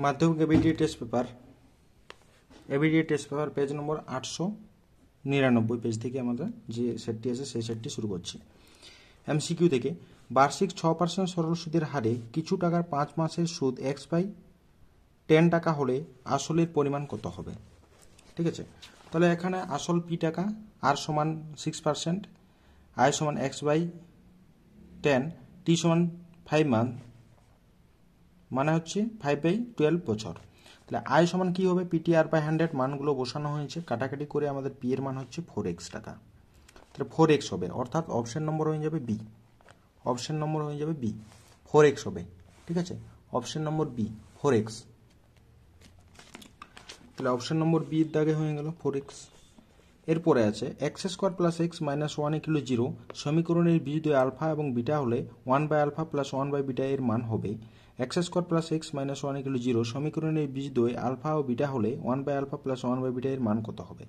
মাধ্যমিক ABDA test paper page নম্বর 899 page থেকে আমাদের যে সেটটি আছে সেই সেটটি শুরু করছি। এমসিকিউ থেকে বার্ষিক 6% সরল সুদের হারে কিছু টাকার 5 মাসের সুদ x/10 টাকা হলে আসলের পরিমাণ কত হবে? ঠিক আছে, তাহলে এখানে আসল পি টাকা, আর সমান 6%, আই সমান x/10, টি সমান 5 মান্থ, মানে হচ্ছে 5/12 বছর। তাহলে আই সমান কি হবে? PTR/100 মানগুলো বসানো হয়েছে, কাটাকাটি করে আমাদের পি এর মান হচ্ছে 4x টাকা। তাহলে 4x হবে, অর্থাৎ অপশন নম্বর হয়ে যাবে বি। 4x হবে। ঠিক আছে, অপশন নম্বর বি 4x। তাহলে অপশন নম্বর বি এর দাগে হয়ে গেল 4x। এরপরে আছে x² + x - 1 = 0 সমীকরণের বীজদ্বয় আলফা এবং বিটা হলে 1/α + 1/β এর মান হবে। x² + x - 1 = 0 সমীকরণের বীজদ্বয় আলফা ও বিটা হলে 1/α + 1/β এর মান কত হবে?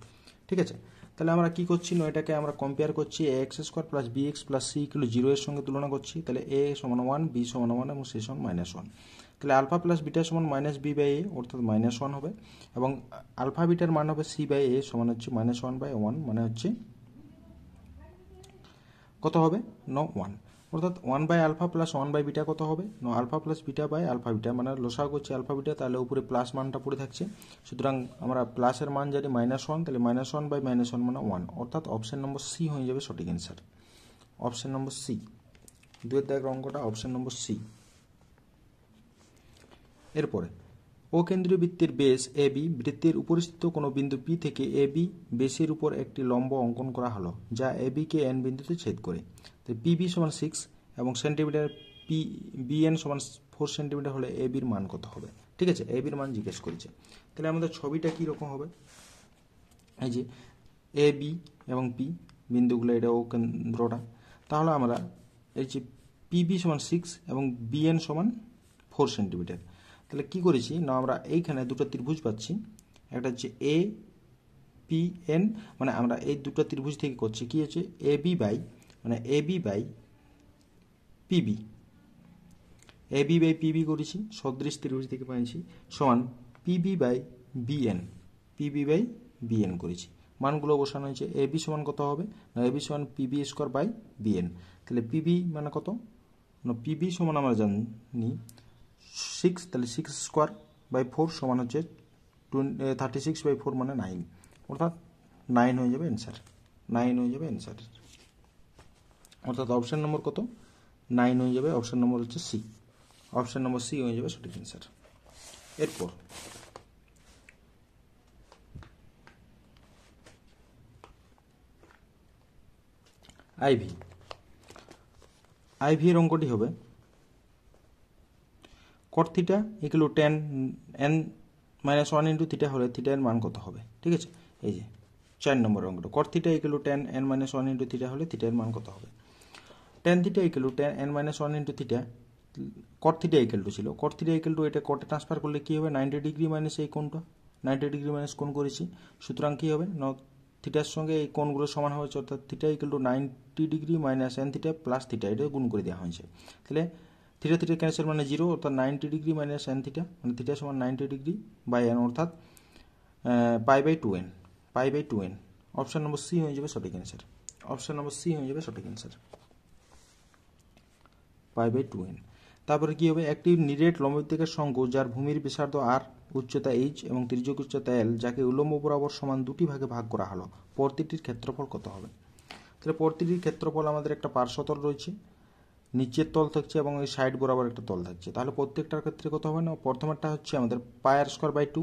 ঠিক আছে, তাহলে আমরা কি করছি? এটাকে আমরা কম্পেয়ার করছি x² + bx + c = 0 এর সঙ্গে তুলনা করছি। তাহলে a সমান 1, b সমান 1 এবং c সমান -1। তাহলে আলফা প্লাস বিটা সমান -b/a, অর্থাৎ -1 হবে, এবং আলফা বিটার মান হবে c/a সমান হচ্ছে -1/1, মানে হচ্ছে কত হবে? 1, অর্থাৎ 1/α + 1/β কত হবে? আলফা প্লাস বিটা/আলফা বিটা, মানে লসাগু করছে আলফা বিটা, তাহলে উপরে প্লাস মানটা পড়ে থাকছে। সুতরাং আমরা প্লাসের মান জানি -1, তাহলে -1/-1 মানে 1, অর্থাৎ অপশন নম্বর সি হয়ে যাবে সঠিক অ্যান্সার। অপশন নম্বর সি, 2 দাগের অঙ্কটা অপশন নম্বর সি। এরপরে অকেন্দ্রীয় বৃত্তের বেস এবি, বৃত্তের উপরিস্থিত কোনো বিন্দু পি থেকে এবি বেসের উপর একটি লম্ব অঙ্কন করা হলো যা এবি কে এন বিন্দুতে ছেদ করে। পিবি সমান 6 এবং সেন্টিমিটার, বিএন সমান 4 সেন্টিমিটার হলে এবির মান কত হবে? ঠিক আছে, এবির মান জিজ্ঞেস করেছে। তাহলে আমাদের ছবিটা কীরকম হবে? এই যে এ বি এবং পি বিন্দুগুলো, এটা ও কেন্দ্রটা। তাহলে আমরা এই যে পিবি সমান 6 এবং বিএন সমান 4 সেন্টিমিটার, তাহলে কি করেছি না, আমরা এইখানে দুটো ত্রিভুজ পাচ্ছি, একটা হচ্ছে এ পি এন, মানে আমরা এই দুটো ত্রিভুজ থেকে করছি কি হচ্ছে এবি বাই পিবি করেছি, সদৃশ ত্রিভুজ থেকে পাইছি, সমান পিবি বাই বিএন করেছি। মানগুলো বসানো হয়েছে। এবি সমান কত হবে? না, এবি সমান PB² / তাহলে পিবি মানে কত? না, পিবি সমান আমরা জানি 6, তাহলে 6² / 4 সমান হচ্ছে 36/4 মানে 9, অর্থাৎ 9 হয়ে যাবে অ্যান্সার। অর্থাৎ অপশন নম্বর কত? 9 হয়ে যাবে। অপশন নম্বর হচ্ছে সি। অপশন নম্বর সি হয়ে যাবে সঠিক অ্যান্সার। এরপর আইভি এর অঙ্কটি হবে cot θ = tan n - 1 × θ হলে θ এর মান কত হবে? ঠিক আছে, এই যে 4 নম্বর অঙ্কটা, cot θ = tan n - 1 × θ হলে θ এর মান কত হবে? tan θ = tan n - 1 × θ, cot θ ছিল, cot θ এটা কটে ট্রান্সফার করলে কি হবে? 90 ডিগ্রি মাইনাস এই কোণটা, 90 ডিগ্রি মাইনাস কোণ করেছি। সুতরাং কি হবে? থিটার সঙ্গে এই কোণগুলো সমান হয়েছে, অর্থাৎ θ = 90 ডিগ্রি মাইনাস n θ প্লাস θ, এটা গুণ করে দেওয়া হয়েছে। তাহলে θ ক্যান্সেল মানে 0, অর্থাৎ 90 ডিগ্রি মাইনাস n θ, মানে θ সমান 90 ডিগ্রি বাই n, অর্থাৎ π/2n। অপশন নম্বর সি হয়ে যাবে সঠিক অ্যান্সার। π/2n। তারপরে কি হবে? একটি নিরেট লম্ববৃত্তাকার শঙ্কু যার ভূমির ব্যাসার্ধ r, উচ্চতা h এবং তির্যক উচ্চতা l, যাকে উলম্ব বরাবর সমান দুটি ভাগে ভাগ করা হলো, প্রতিটির ক্ষেত্রফল কত হবে? তাহলে প্রতিটির ক্ষেত্রফল আমাদের একটা পার্শ্বতল রয়েছে, নিচের তল থাকছে এবং এই সাইড বরাবর একটা তল থাকছে। তাহলে প্রত্যেকটার ক্ষেত্রে কত হবে? না, প্রথমেরটা হচ্ছে আমাদের πr² / 2,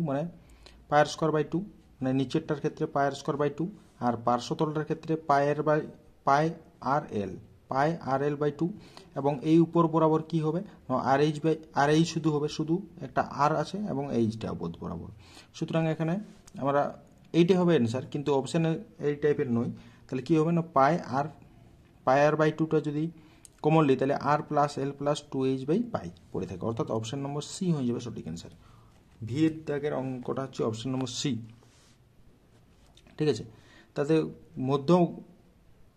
মানে নিচেরটার ক্ষেত্রে πr²/2, আর পার্শ্বতলটার ক্ষেত্রে πrl/2, এবং এই উপর বরাবর কি হবে? RH শুধু হবে, শুধু একটা আর আছে এবং এইচটা বোধ বরাবর। সুতরাং এখানে আমরা এইটাই হবে অ্যান্সার, কিন্তু অপশানে এই টাইপের নয়। তাহলে কি হবে? না, πr/2টা যদি কমন নিই, তাহলে r + l + 2h/π পড়ে থাকে, অর্থাৎ অপশন নম্বর সি হয়ে যাবে সঠিক অ্যান্সার। ভি এর দাগের অঙ্কটা হচ্ছে অপশন নম্বর সি। ঠিক আছে, তাতে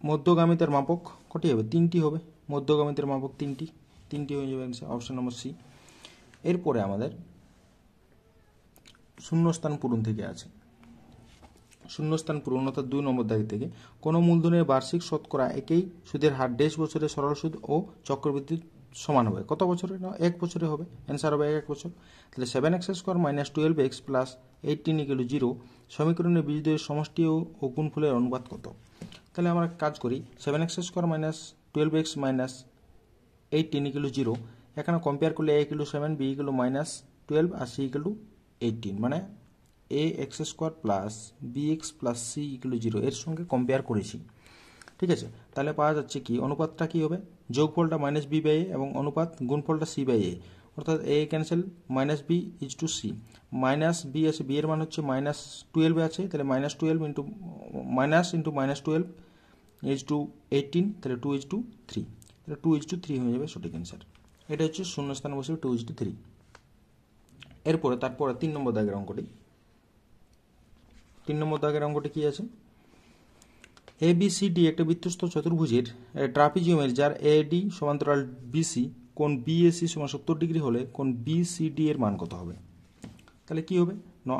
মধ্যগামিতার মাপক কটি হবে? 3টি হবে। মধ্যগামিতার মাপক 3টি হয়ে যাবে অপশন নম্বর সি। এরপরে আমাদের শূন্যস্থান পূরণ থেকে আছে। শূন্যস্থান পূরণ অর্থাৎ 2 নম্বর দাগ থেকে কোনো মূলধনের বার্ষিক শতকরা একই সুদের হার 1.5 বছরে সরল সুদ ও চক্রবৃদ্ধি সমান হবে। কত বছরে? না 1 বছরে হবে। অ্যান্সার হবে 1 বছর। তাহলে 7x square minus 12x plus 18 = 0 সমীকরণের বীজদ্বয়ের সমষ্টি ও গুণফলের অনুপাত কত? তাহলে আমরা কাজ করি। 7x square minus 12x minus 18 = 0। এখানে কম্পেয়ার করলে a = 7, b = -12 আর c = 18, মানে ax square plus bx plus c = 0 এর সঙ্গে কম্পেয়ার করেছি। ঠিক আছে, তাহলে পাওয়া যাচ্ছে কি অনুপাতটা কি হবে? যোগফলটা -b/a এবং অনুপাত গুণফলটা c/a, অর্থাৎ a cancel, -b = c, -b আছে, b এর মান হচ্ছে -12 আছে, তাহলে -12 ইন্টু -12 18, তাহলে 2:3, তাহলে 2:3 হয়ে যাবে সঠিক অ্যান্সার। এটা হচ্ছে শূন্যস্থানে বসে 2:3। এরপরে তারপরে 3 নম্বর দাগের অঙ্কটি। 3 নম্বর দাগের অঙ্কটি কি আছে? ABCD একটা বৃত্তস্থ চতুর্ভুজের ট্রাপিজিয়ামের যার AD সমান্তরাল BC কোণ BAC = 70 ডিগ্রি হলে কোণ BCD এর মান কত হবে? তাহলে কি হবে?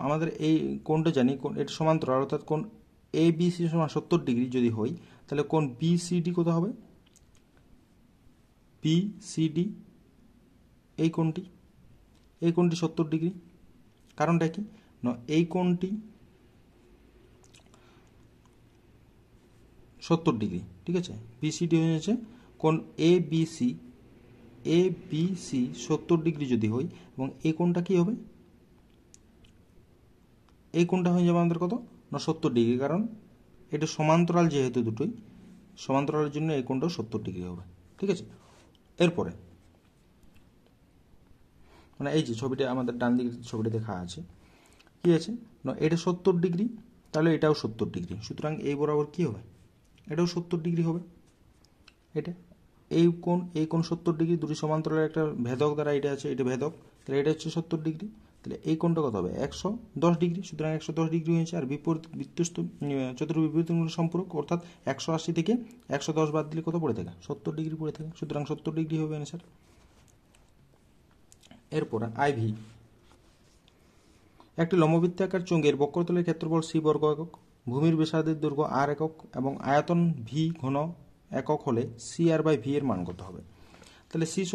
আমাদের এই কোণটা জানি, কোণ এটা সমান্তরাল, অর্থাৎ কোণ ABC = 70 ডিগ্রি যদি হয়, তাহলে কোণ BCD কত হবে? BCD এই কোণটি 70 ডিগ্রি। কারণটা কি? না এই কোণটি 70 ডিগ্রি, ঠিক আছে। BCD হয়ে যাচ্ছে কোণ ABC 70 ডিগ্রি যদি হয়, এবং এই কোণটা কি হবে? এই কোণটা হয়ে যাবে আমাদের কত? না 70 ডিগ্রি, কারণ এটা সমান্তরাল, যেহেতু দুটোই সমান্তরালের জন্য এই কোণটাও 70 ডিগ্রি হবে। ঠিক আছে, এরপরে মানে এই যে ছবিটা আমাদের ডান দিকে ছবিটা দেখা আছে, কি আছে না এটা 70 ডিগ্রি, তাহলে এটাও 70 ডিগ্রি, সুতরাং এই বরাবর কি হবে? এটাও 70 ডিগ্রি হবে। এটা এই কোণ 70 ডিগ্রি, দুটি সমান্তরালের একটা ভেদক দ্বারা এটা আছে, এটা ভেদক, তাহলে এটা হচ্ছে 70 ডিগ্রি, তাহলে এই কোণটা কত হবে? 110 ডিগ্রি, সুতরাং 110 ডিগ্রি হয়েছে। আর বিপরীত বৃত্তস্থ চতুর্বিপরীতমূলক সম্পর্ক, অর্থাৎ 180 থেকে 110 বাদ দিলে কত পড়ে থাকে? 70 ডিগ্রি পড়ে থাকে, সুতরাং 70 ডিগ্রি হবে অ্যান্সার। এরপর IV একটি লম্ববৃত্তাকার চোঙের বক্রতলের ক্ষেত্রফল c বর্গ একক, ভূমির ব্যাসার্ধের দৈর্ঘ্য r একক এবং আয়তন v ঘন একক হলে CR/v এর মান কত হবে? তাহলে c =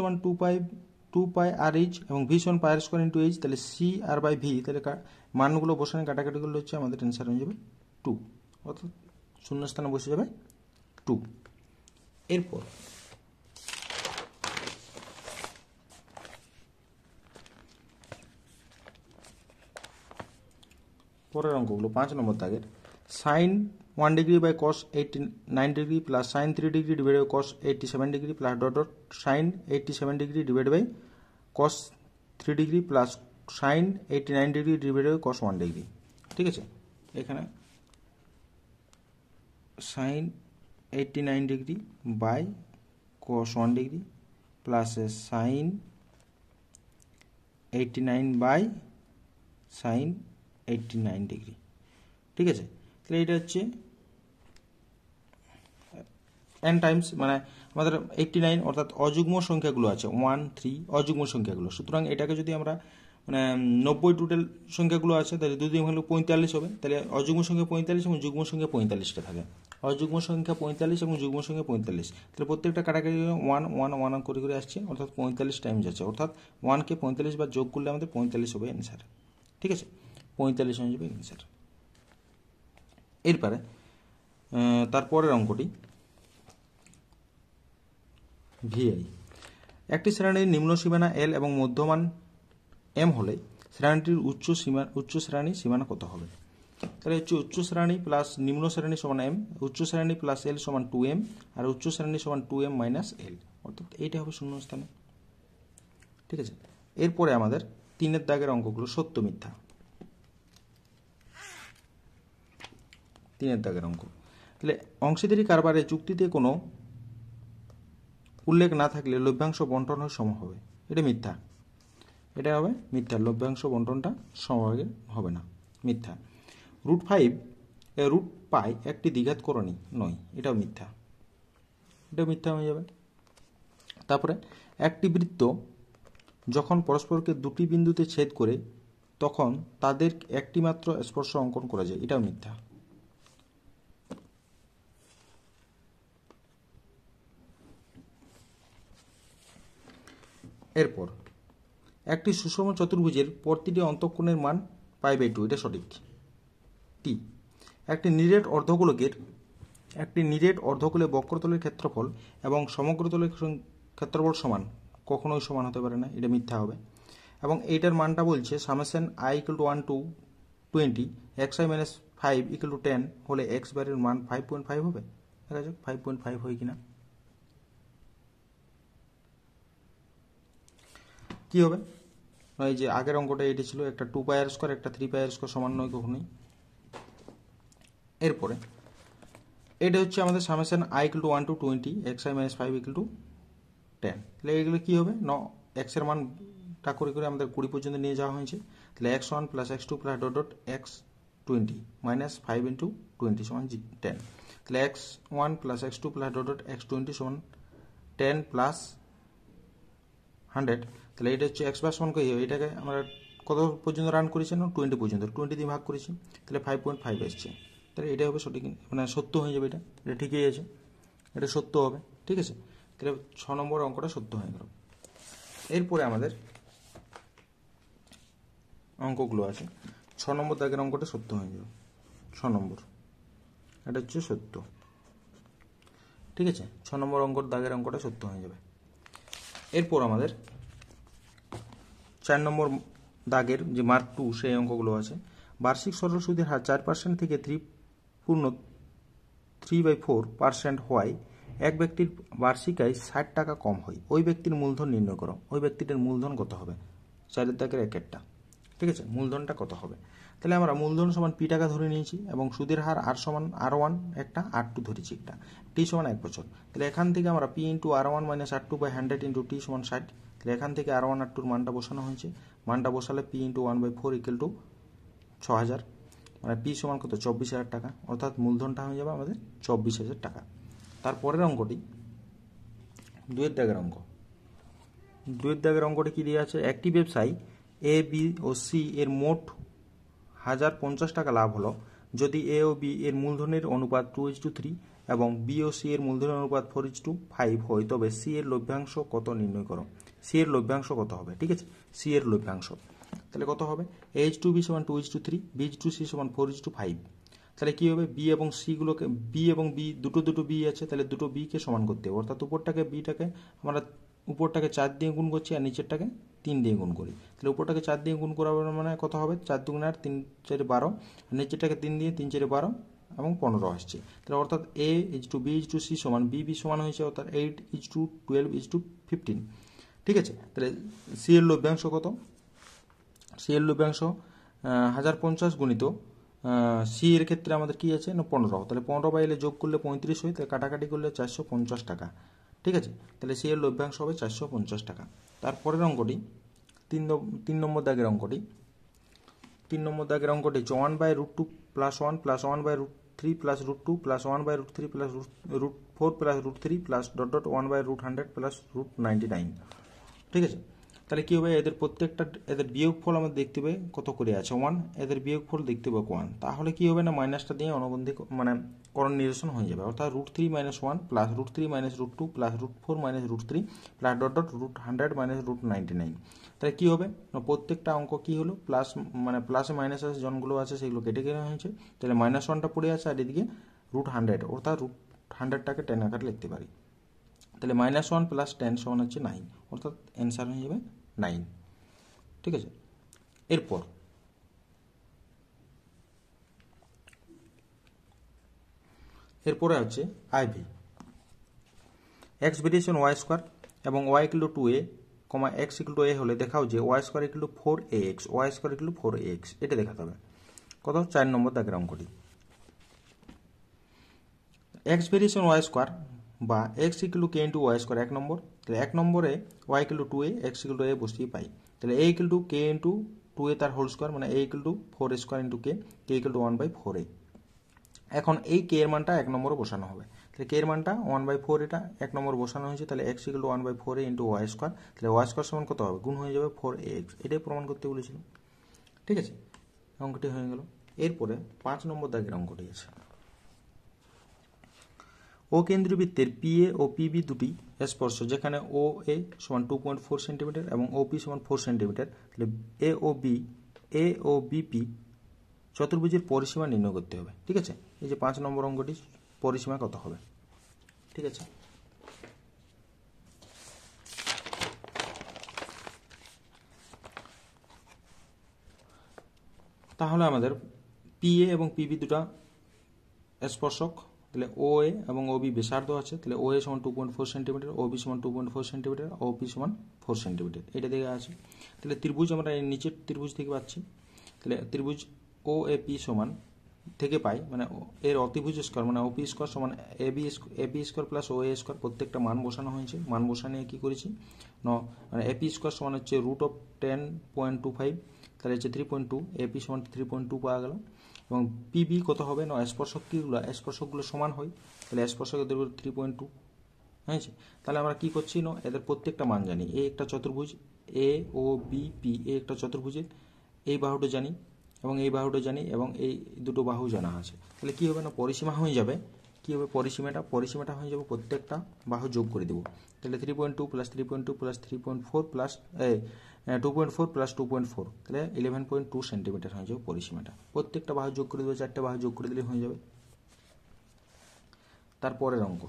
2π r/h এবং v = πr² × h, তাহলে CR/v, তাহলে মানগুলো বসানে কাটাকাটি করলে হচ্ছে আমাদের অ্যান্সার হয়ে যাবে 2, অর্থাৎ শূন্যস্থানে বসে যাবে 2। এরপর পরের অঙ্কগুলো 5 নম্বর দাগের sin 1 degree by cos 89 degree plus sin 3 degree divide by cos 87 degree plus dot sin 87 degree divide by cos 3 degree plus sin 89 degree divide by cos 1 degree. ঠিক আছে, এখানে sin 89 degree by cos 1 degree plus sin 89 by sin 89 degree. ঠিক আছে, তাহলে এটা হচ্ছে n Times, মানে আমাদের 89 অর্থাৎ অযুগ্ম সংখ্যাগুলো আছে 1 3 অযুগ্ম সংখ্যাগুলো, সুতরাং এটাকে যদি আমরা মানে 90 টোটাল সংখ্যাগুলো আছে, তাহলে দুই হলো 45 হবে, তাহলে অযুগ্ম সংখ্যা 45 এবং যুগ্ম সংখ্যা 45টা থাকে। অযুগ্ম সংখ্যা 45 এবং যুগ্ম সংখ্যা 45, তাহলে প্রত্যেকটা কাটাকাটি 1 1 1 করে করে আসছে, অর্থাৎ 45 টাইমস আছে, অর্থাৎ 1কে 45 বার যোগ করলে আমাদের 45 হবে অ্যান্সার। ঠিক আছে, 45 হয়ে যাবে অ্যান্সার। এরপরে তারপরের অঙ্কটি VI একটি শ্রেণীর নিম্ন সীমানা L এবং মধ্যমান M হলে শ্রেণীটির উচ্চ শ্রেণী সীমানা কত হবে? তাহলে হচ্ছে উচ্চ শ্রেণী প্লাস নিম্ন শ্রেণী সমান M, উচ্চ শ্রেণী প্লাস L সমান 2M, আর উচ্চ শ্রেণী সমান 2M মাইনাস L, অর্থাৎ এইটা হবে শূন্যস্থানে। ঠিক আছে, এরপরে আমাদের 3 দাগের অঙ্কগুলো সত্য মিথ্যা। 3 দাগের অঙ্ক, তাহলে অংশীদারি কারবারে চুক্তিতে কোনো উল্লেখ না থাকলে লভ্যাংশ বন্টন সম হবে, এটা মিথ্যা, এটা হবে মিথ্যা, লভ্যাংশ বন্টনটা সমভাগে হবে না, মিথ্যা। √π একটি দ্বিঘাতকরণী নয়, এটাও মিথ্যা, এটাও মিথ্যা হয়ে যাবে। তারপরে একটি বৃত্ত যখন পরস্পরকে দুটি বিন্দুতে ছেদ করে তখন তাদের একটি মাত্র স্পর্শ অঙ্কন করা যায়, এটাও মিথ্যা। এরপর একটি সুষম চতুর্ভুজের প্রতিটি অন্তঃকোণের মান π/2, এটা সঠিক। টি, একটি নিরেট অর্ধগোলে বক্রতলের ক্ষেত্রফল এবং সমগ্রতলের ক্ষেত্রফল সমান, কখনোই সমান হতে পারে না, এটা মিথ্যা হবে। এবং এইটার মানটা বলছে সামেশন i = 1 to 20 xi - 5 = 10 হলে x বারের মান 5.5 হবে। দেখা যাক 5.5 হয় কিনা। কি হবে? এই যে আগের অঙ্কটা এটা ছিল, একটা 2πr², একটা 3πr² সমান নয় কখনোই। এরপরে এটা হচ্ছে আমাদের সামেশন i = 1 to 20 xi - 5 = 10। তাহলে এগুলো কি হবে? x এর মানটা করে করে আমাদের 20 পর্যন্ত নিয়ে যাওয়া হয়েছে। তাহলে x1 + x2 + x20 - 5 × 20 = 10। তাহলে x1 + x2 + x20 = 10 + 100। তাহলে এটা হচ্ছে x বার সমান কী হবে? এটাকে আমরা কত পর্যন্ত রান করেছি না? 20 পর্যন্ত, 20 দিয়ে ভাগ করেছি, তাহলে 5.5 এসছে। তাহলে এটাই হবে সঠিক, মানে সত্য হয়ে যাবে। এটা ঠিকই আছে, এটা সত্য হবে। ঠিক আছে, তাহলে 6 নম্বর অঙ্কটা সত্য হয়ে গেল। এরপরে আমাদের অঙ্কগুলো আছে। 6 নম্বর দাগের অঙ্কটা সত্য হয়ে যাবে। 6 নম্বর এটা হচ্ছে সত্য। ঠিক আছে, 6 নম্বর দাগের অঙ্কটা সত্য হয়ে যাবে। এরপর আমাদের 4 নম্বর দাগের যে মার্ক 2 সেই অঙ্কগুলো আছে। বার্ষিক সরল সুদের হার 4% থেকে 3/4% হওয়ায় এক ব্যক্তির বার্ষিক আয় 60 টাকা কম হয়। ওই ব্যক্তির মূলধন নির্ণয় করো। ওই ব্যক্তিটার মূলধন কত হবে? 4 দাগের একটা। ঠিক আছে, মূলধনটা কত হবে? তাহলে আমরা মূলধন সমান p টাকা ধরে নিয়েছি এবং সুদের হার r সমান r1 একটা, r2 ধরেছি একটা, t সমান 1 বছর। তাহলে এখান থেকে আমরা p × r1 - r2/100 × t সমান 60। তাহলে এখান থেকে r1 r2 মানটা বসানো হয়েছে। মানটা বসালে p × 1/4 = 6000, মানে p সমান কত? 24,000 টাকা। অর্থাৎ মূলধনটা হয়ে যাবে আমাদের 24,000 টাকা। তারপরের অঙ্কটি 2 দাগের অঙ্ক। 2 দাগের অঙ্কটি কি দিয়ে আছে? একটি ব্যবসায়ী এ, বি ও সি এর মোট 1050 টাকা লাভ হলো যদি এ ও বি এর মূলধনের অনুপাত 2:3 এবং বি ও সি এর মূলধনের অনুপাত 4:5 হয়, তবে সি এর লভ্যাংশ কত নির্ণয় করো। সি এর লভ্যাংশ কত হবে? ঠিক আছে, সি এর লভ্যাংশ তাহলে কত হবে? H2B = 2:3, B2C = 4:5। তাহলে কি হবে? বি এবং সি গুলোকে, বি এবং বি দুটো বি আছে, তাহলে দুটো বি কে সমান করতে হবে। অর্থাৎ উপরটাকে বিটাকে আমরা উপরটাকে 4 দিয়ে গুণ করছি আর নিচেরটাকে 3 দিয়ে গুণ করি। তাহলে উপরটাকে 4 দিয়ে গুণ করা মানে কত হবে? 4 × 2 = 3, 4 = 12, আর নিচেরটাকে 3 দিয়ে 3 × 4 = 12 এবং 15 আসছে। তাহলে অর্থাৎ A/B/C সমান BB সমান হয়েছে অর্থাৎ 8:12:15। ঠিক আছে, তাহলে সি এর লভ্যাংশ কত? সি এর লভ্যাংশ 1050 গুণিত সি এর ক্ষেত্রে আমাদের কি আছে না 15। তাহলে 15 বাইলে যোগ করলে 35 হয়, তাহলে কাটাকাটি করলে 450 টাকা। ঠিক আছে, তাহলে সি এর লভ্যাংশ হবে 450 টাকা। তারপরের অঙ্কটি 3 নম্বর দাগের অঙ্কটি। 3 নম্বর দাগের অঙ্কটি 1/√2 + 1 + 1/√3 + √2 + 1/√3 + √4 + √3 + ... 1/√100 + √99। ঠিক আছে, তাহলে কি হবে? এদের প্রত্যেকটা এদের বিয়োগফল আমরা দেখতে পাই কত করে আছে 1, এদের বিয়োগফল দেখতে পাবো 1। তাহলে কি হবে না মাইনাসটা দিয়ে অনবন্ধী মানে করণ নিরসন হয়ে যাবে। অর্থাৎ √3 - 1 + √3 - √2 + √4 - √3 + ... 100 - √99। তাহলে কি হবে না প্রত্যেকটা অঙ্ক কি হলো প্লাস, মানে প্লাসে মাইনাসে জনগুলো আছে সেগুলো কেটে কেটে হয়েছে। তাহলে -1টা পড়ে আছে আর এদিকে √100, অর্থাৎ √100টাকে 10 আকারে লিখতে পারি। তাহলে -1 + 10 সমান হচ্ছে 9, অর্থাৎ অ্যান্সার হয়ে যাবে 9। ঠিক আছে, এরপরে হচ্ছে আইভি। এক্স ভেরিয়েশন y² এবং y = 2a, x = a হলে দেখাও যে y² = 4ax, y² = 4ax, এটা দেখাতে হবে। কত? 4 নম্বর দাগের অঙ্কটি। এক্স ভেরিয়েশন y² বা x = k × y², 1 নম্বর। তাহলে 1 নম্বরে y = 2a, x = a বসিয়ে পাই। তাহলে a = k × 2a তার হোল স্কোয়ার, মানে a = 4a² × k, k = 1/4a। এখন এই k এর মানটা 1 নম্বরে বসানো হবে। তাহলে k এর মানটা 1/4, এটা 1 নম্বর বসানো হয়েছে। তাহলে x = 1/4a × y², তাহলে y² সমান কত হবে? গুণ হয়ে যাবে 4ax, এটাই প্রমাণ করতে বলেছিল। ঠিক আছে, অঙ্কটি হয়ে গেল। এরপরে 5 নম্বর দাগের অঙ্কটি আছে। ও কেন্দ্রীয় বৃত্তের পিএ ও পিবি দুটি স্পর্শ, যেখানে ও এ সমান 2.4 সেন্টিমিটার এবং ওপি সমান 4 সেন্টিমিটার। তাহলে এ ও বিপি চতুর্ভুজের পরিসীমা নির্ণয় করতে হবে। ঠিক আছে, এই যে 5 নম্বর অঙ্কটি পরিসীমা কত হবে। ঠিক আছে, তাহলে আমাদের পিএ এবং পিবি দুটা স্পর্শক, তাহলে ও এ এবং ওবি ব্যাসার্ধ আছে। তাহলে ও এ সমান 2.4 সেন্টিমিটার, ওবি সমান 2.4 সেন্টিমিটার, ওপি সমান 4 সেন্টিমিটার, এটা দেখে আছে। তাহলে ত্রিভুজ আমরা এই নিচের ত্রিভুজ থেকে পাচ্ছি। তাহলে ত্রিভুজ ও এ পি সমান থেকে পাই, মানে এর অতিভুজ স্কোয়ার মানে ওপি স্কোয়ার সমান এবি স্কোয়ার প্লাস ও এ স্কোয়ার, প্রত্যেকটা মান বসানো হয়েছে। মান বসানো কি করেছি, মানে এপি স্কোয়ার সমান হচ্ছে √10.25, তাহলে হচ্ছে 3.2, এপি সমান 3.2 পাওয়া গেল। এবং পিবি কত হবে না, স্পর্শকগুলো সমান হয়, তাহলে স্পর্শকের দৈর্ঘ্য 3.2 হয়েছে। তাহলে আমরা কি করছি না, এদের প্রত্যেকটা মান জানি। এ একটা চতুর্ভুজ এ ও বি পি, এ একটা চতুর্ভুজের এই বাহুটা জানি এবং এই বাহুটা জানি এবং এই দুটো বাহু জানা আছে। তাহলে কি হবে না, পরিসীমা হয়ে যাবে। কি হবে পরিসীমাটা হয়ে যাবে, প্রত্যেকটা বাহু যোগ করে দেবো। তাহলে 3.2 প্লাস 3.2 প্লাস 3.4 প্লাস 2.4 প্লাস 2.4, তাহলে 11.2 সেন্টিমিটার হয়ে যাবে পরিসীমাটা। প্রত্যেকটা বাহু যোগ করে দেবো, 4টে বাহু যোগ করে দিলে হয়ে যাবে। তারপরের অঙ্ক,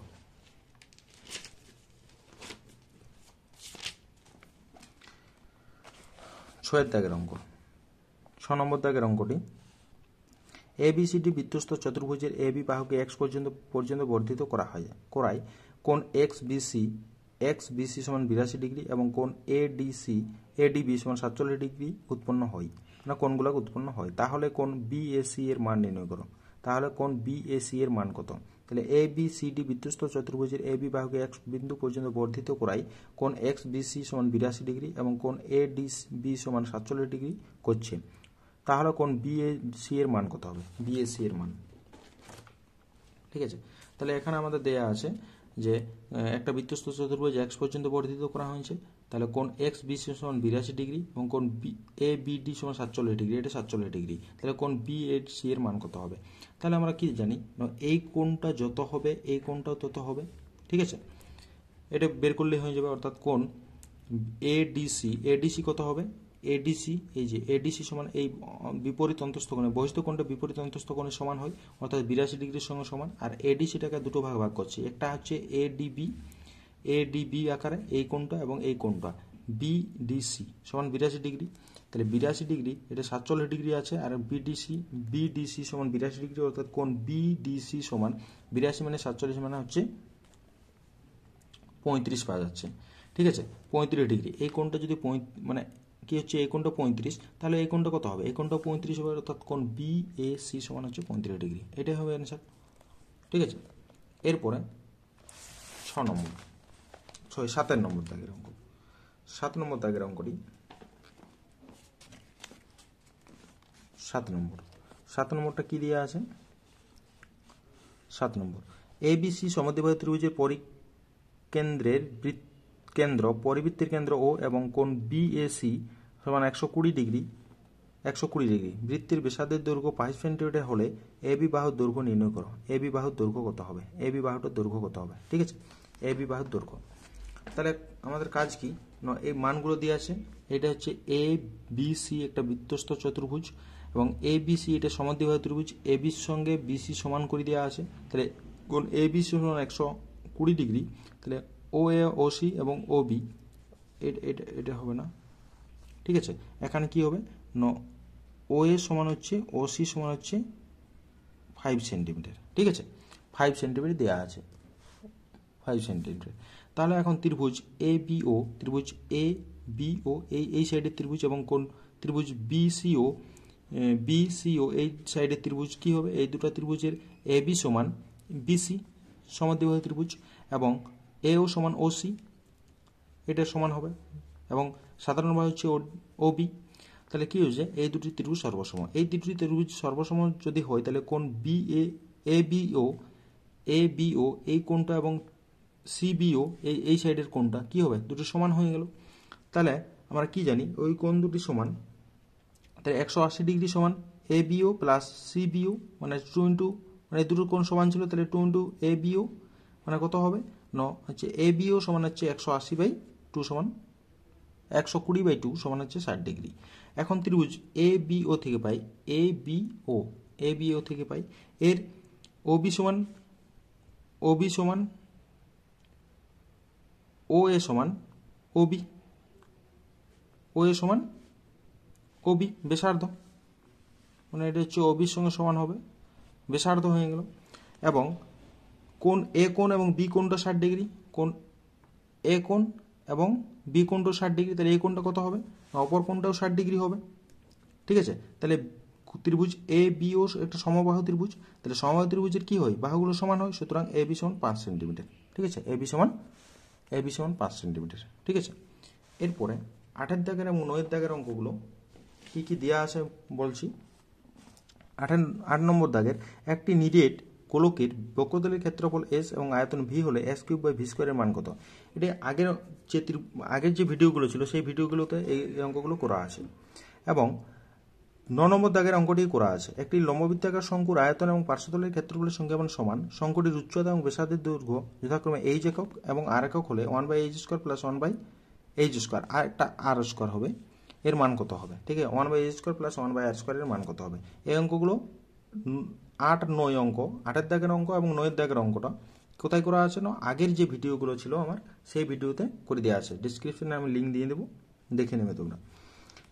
ছয়ের দাগের অঙ্ক, 6 নম্বর দাগের অঙ্কটি। এবিসিডি বৃত্তস্থ চতুর্ভুজের এবি বাহুকে এক্স পর্যন্ত বর্ধিত করায় কোণ এক্স বিসি সমান 82 ডিগ্রি এবং কোণ এডিবি সমান 47 ডিগ্রি উৎপন্ন হয়, না কোণগুলো উৎপন্ন হয়। তাহলে কোণ বিএসি এর মান নির্ণয় করো। তাহলে কোণ বিএসি এর মান কত। তাহলে এবিসিডি বৃত্তস্থ চতুর্ভুজের এবি বাহুকে এক্স বিন্দু পর্যন্ত বর্ধিত করায় কোণ এক্সবিসি সমান 82 ডিগ্রি এবং কোণ এডিবি সমান 47 ডিগ্রি করছে। তাহলে কোণ বিএসি এর মান কত হবে, বিএসি এর মান। ঠিক আছে, তাহলে এখানে আমাদের দেয়া আছে যে একটা বৃত্তস্থ চতুর্ভুজ এক্স পর্যন্ত বর্ধিত করা হয়েছে। তাহলে কোণ এক্স বিসি সমান 82 ডিগ্রি এবং কোণ এ বিডি সমান 47 ডিগ্রি, এটা 47 ডিগ্রি। তাহলে কোণ বিএসি এর মান কত হবে। তাহলে আমরা কি জানি, এই কোণটা যত হবে এই কোণটাও তত হবে। ঠিক আছে, এটা বের করলে হয়ে যাবে। অর্থাৎ কোণ এডিসি কত হবে, এডিসি, এই যে এডিসি সমান এই বিপরীত অন্তস্থ কোণে, বহিস্থ কোণটা বিপরীত অন্তস্থ কোণের সমান হয়, অর্থাৎ 82 ডিগ্রির সঙ্গে সমান। আর এডিসিটাকে দুটো ভাগ করছি, একটা হচ্ছে এডিবি আকারে এই কোণটা এবং এই কোণটা বিডিসি সমান 82 ডিগ্রি। তাহলে 82 ডিগ্রি, এটা 47 ডিগ্রি আছে, আর বিডিসি সমান 82 ডিগ্রি, অর্থাৎ কোণ বিডিসি সমান 82 মানে 47 মানে হচ্ছে 35 পাওয়া যাচ্ছে। ঠিক আছে, 35 ডিগ্রি। এই কোণটা যদি মানে কি হচ্ছে, এই কোণটা 35, তাহলে এই কোণটা কত হবে, এই কোণটা 35 হবে, অর্থাৎ কোণ বিএসি সমান হচ্ছে 35 ডিগ্রি, এটাই হবে অ্যান্সার। ঠিক আছে, এরপরে 7 নম্বর দাগের অঙ্ক। 7 নম্বর দাগের অঙ্কটি 7 নম্বরটা কি দেওয়া আছে। 7 নম্বর, এবিসি সমদ্বিবাহু ত্রিভুজের পরিবৃত্তের কেন্দ্র ও এবং কোণ বিএসি সমান 120 ডিগ্রি। বৃত্তের ব্যাসার্ধের দৈর্ঘ্য 5 সেন্টিমিটার হলে এবি বাহুর দৈর্ঘ্য নির্ণয় করো। এবি বাহুর দৈর্ঘ্য কত হবে, এবি বাহুটার দৈর্ঘ্য কত হবে। ঠিক আছে, এবি বাহুর দৈর্ঘ্য। তাহলে আমাদের কাজ কি, এই মানগুলো দিয়ে আছে। এটা হচ্ছে এ বি সি একটা বৃত্তস্থ চতুর্ভুজ এবং এ বি সি এটা সমদ্বিবাহু ত্রিভুজ, এ বির সঙ্গে বিসি সমান করে দেওয়া আছে। তাহলে কোণ এ বি সি সমান 120 ডিগ্রি। তাহলে ও এ ও সি এবং ও বি, এটা হবে না। ঠিক আছে, এখানে কি হবে, ও এ সমান হচ্ছে ও সি সমান হচ্ছে 5 সেন্টিমিটার। ঠিক আছে, 5 সেন্টিমিটার দেওয়া আছে, 5 সেন্টিমিটার। তাহলে এখন ত্রিভুজ এ বিও এই সাইডের ত্রিভুজ এবং কোন ত্রিভুজ বিসিও এই সাইডের ত্রিভুজ কি হবে, এই দুটো ত্রিভুজের এ বি সমান বিসি সমদ্বিবাহু ত্রিভুজ এবং এও সমান ওসি, এটা সমান হবে এবং সাধারণভাবে হচ্ছে ওবি। তাহলে কি হয়েছে, এই দুটি ত্রিভুজ সর্বসম। এই দুটি ত্রিভুজ সর্বসম যদি হয় তাহলে কোণ এবিও এই কোণটা এবং সিবিও এই সাইডের কোণটা কি হবে, দুটো সমান হয়ে গেল। তাহলে আমরা কি জানি, ওই কোণ দুটি সমান, তাহলে 180 ডিগ্রি সমান এ বিও প্লাস সি বিও, মানে 2 ইন্টু, মানে দুটো কোণ সমান ছিল, তাহলে 2 ইন্টু এ বিও মানে কত হবে হচ্ছে এ বিও সমান হচ্ছে 180/2 সমান 120/2 সমান হচ্ছে 60 ডিগ্রি। এখন ত্রিভুজ এ বিও থেকে পাই এ বিও থেকে পাই এর ওবি সমান ও এ সমান ওবি ব্যাসার্ধ, মানে এটা হচ্ছে ওবির সঙ্গে সমান হবে, ব্যাসার্ধ হয়ে গেল। এবং কোণ এ কোণ এবং বি কোণটা 60 ডিগ্রি, কোণ এ কোণ এবং বি কোণটা 60 ডিগ্রি, তাহলে এই কোণটা কত হবে, অপর কোণটাও 60 ডিগ্রি হবে। ঠিক আছে, তাহলে ত্রিভুজ এ বিও একটা সমবাহু ত্রিভুজ, তাহলে সমবাহু ত্রিভুজের কি হয়, বাহুগুলো সমান হয়, সুতরাং এ বি সমান 5 সেন্টিমিটার। ঠিক আছে, এ বি সমান 5 সেন্টিমিটার। ঠিক আছে, এরপরে 8 দাগের এবং 9 দাগের অঙ্কগুলো কি কি দেওয়া আছে বলছি। 8 নম্বর দাগের একটি নিরেট গোলকের বক্রতলের ক্ষেত্রফল এস এবং আয়তন ভি হলে s³/v² এর মান কত। এটা আগের যে ভিডিওগুলো ছিল সেই ভিডিওগুলোতে এই অঙ্কগুলো করা আছে। এবং 9 নম্বর দাগের অঙ্কটি করা আছে, একটি লম্ববৃত্তাকার শঙ্কুর আয়তন এবং পার্শ্বতলের ক্ষেত্রফলের সংখ্যামান সমান, শঙ্কুটির উচ্চতা এবং ব্যাসার্ধের দৈর্ঘ্য যথাক্রমে h একক এবং r একক হলে 1/h² প্লাস 1/h², আর একটা r² হবে, এর মান কত হবে। ঠিক আছে, 1/h² প্লাস 1/r² এর মান কত হবে। এই অঙ্কগুলো 8, 9 অঙ্ক, 8 দাগের অঙ্ক এবং 9 দাগের অঙ্কটা কোথায় করা আছে না, আগের যে ভিডিওগুলো ছিল আমার সেই ভিডিওতে করে দেওয়া আছে, ডিসক্রিপশনে আমি লিঙ্ক দিয়ে দেবো, দেখে নেবে তোমরা।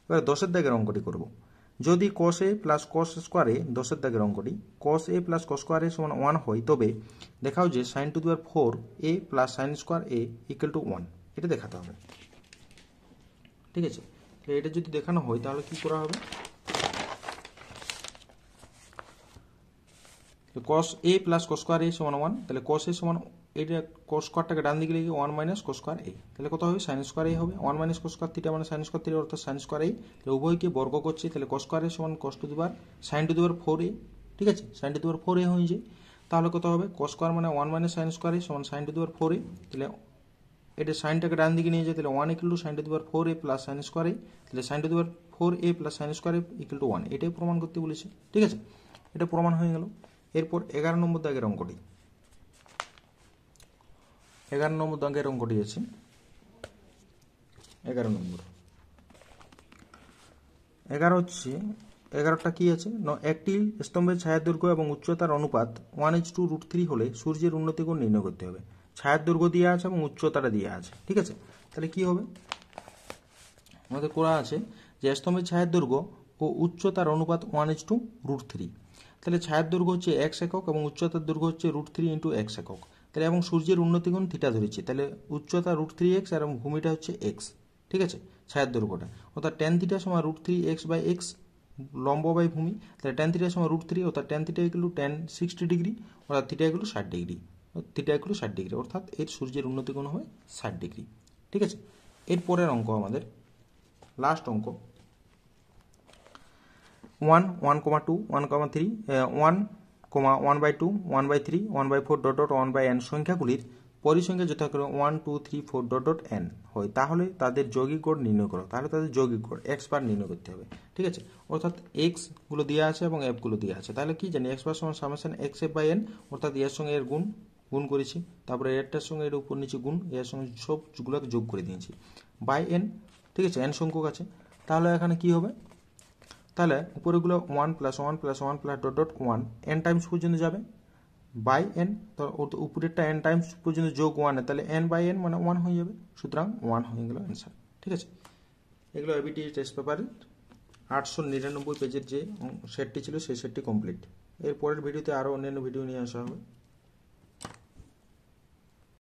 এবার 10 দাগের অঙ্কটি করব। যদি cos a plus cos square A, 10 দাগের অঙ্কটি, cos a plus cos square A সমান 1 হয়, তবে দেখাও যে sin⁴a plus sin square a equal to 1, এটা দেখাতে হবে। ঠিক আছে, তাহলে এটা যদি দেখানো হয় তাহলে কি করা হবে, cos a plus cos square a সমান 1, তাহলে cos a সমান, এটা cos স্কোয়ারটাকে ডান দিকে লিখে 1 মাইনাস cos স্কোয়ার a, তাহলে কত হবে sin স্কোয়ার a হবে, 1 মাইনাস cos স্কোয়ার থিটা মানে sin স্কোয়ার থিটা অর্থাৎ sin স্কোয়ার a, তাহলে উভয়কে বর্গ করছি, তাহলে cos স্কোয়ার a সমান cos to the power sin⁴a। ঠিক আছে, sin⁴a হয়ে যায়, তাহলে কত হবে, cos স্কোয়ার মানে 1 মাইনাস sin স্কোয়ার a সমান sin⁴a, তাহলে এটা সাইনটাকে ডান দিকে নিয়ে যায়, তাহলে 1 equal to sin⁴a plus sin square a, তাহলে sin⁴a plus sin square a equal to 1, এটাই প্রমাণ করতে বলেছে। ঠিক আছে, এটা প্রমাণ হয়ে গেল। এরপর 11 নম্বর দাগের অঙ্কটি, 11 নম্বর দাগের অঙ্কটি আছে, 11 নম্বর 11 হচ্ছে, 11টা কি আছে না, একটি স্তম্ভের ছায়ার দৈর্ঘ্য এবং উচ্চতার অনুপাত 1:√3 হলে সূর্যের উন্নতি কোণ নির্ণয় করতে হবে। ছায়ার দৈর্ঘ্য দেওয়া আছে এবং উচ্চতাটা দেওয়া আছে। ঠিক আছে, তাহলে কি হবে, আমাদের করা আছে যে স্তম্ভের ছায়ার দৈর্ঘ্য ও উচ্চতার অনুপাত 1:√3, তাহলে ছায়ার দৈর্ঘ্য হচ্ছে x একক এবং উচ্চতার দৈর্ঘ্য হচ্ছে √3 × x একক, তাহলে এবং সূর্যের উন্নতি কোণ থিটা ধরেছি, তাহলে উচ্চতা √3x আর ভূমিটা হচ্ছে x। ঠিক আছে, ছায়ার দৈর্ঘ্যটা অর্থাৎ tan θ সমান √3x/x লম্ব বাই ভূমি, তাহলে tan θ সমান √3 অর্থাৎ tan θ equal to tan 60 degree অর্থাৎ θ ইকুয়াল টু 60 ডিগ্রি, অর্থাৎ এর সূর্যের উন্নতি কোণ হয় 60 ডিগ্রি। ঠিক আছে, এর পরের অঙ্ক আমাদের লাস্ট অঙ্ক 1, 1,2, 1,3, 1, 1/2, 1/3, 1/4, 1/n সংখ্যাগুলির পরিসংখ্যা যথাক্রমে 1, 2, 3, 4, n হয়, তাহলে তাদের যৌগিক গড় নির্ণয় করো। তাহলে তাদের যৌগিক গড় x বার নির্ণয় করতে হবে। ঠিক আছে, অর্থাৎ x গুলো দেওয়া আছে এবং f গুলো দেওয়া আছে, তাহলে কি জানি x বার সমান সামেশন x/n, অর্থাৎ এর সঙ্গে এর গুণ করেছি, তারপরে এরটার সঙ্গে এর উপর নিচে গুণ, এর সঙ্গে সবগুলোকে যোগ করে দিয়েছি বাই n। ঠিক আছে, n সংখ্যক আছে, তাহলে এখানে কি হবে, তাহলে উপরেগুলো 1 + 1 + 1 + ... 1 n টাইমস পর্যন্ত যাবে বাই n, তো উপরেরটা n টাইমস পর্যন্ত যোগ 1, তাহলে n/n মানে 1 হয়ে যাবে, সুতরাং 1 হয়ে গেল অ্যান্সার। ঠিক আছে, এগুলো এবিটি টেস্ট পেপারের 899 পেজের যে সেটটি ছিল সেই সেটটি কমপ্লিট। এর পরের ভিডিওতে আরও অন্যান্য ভিডিও নিয়ে আসা হবে।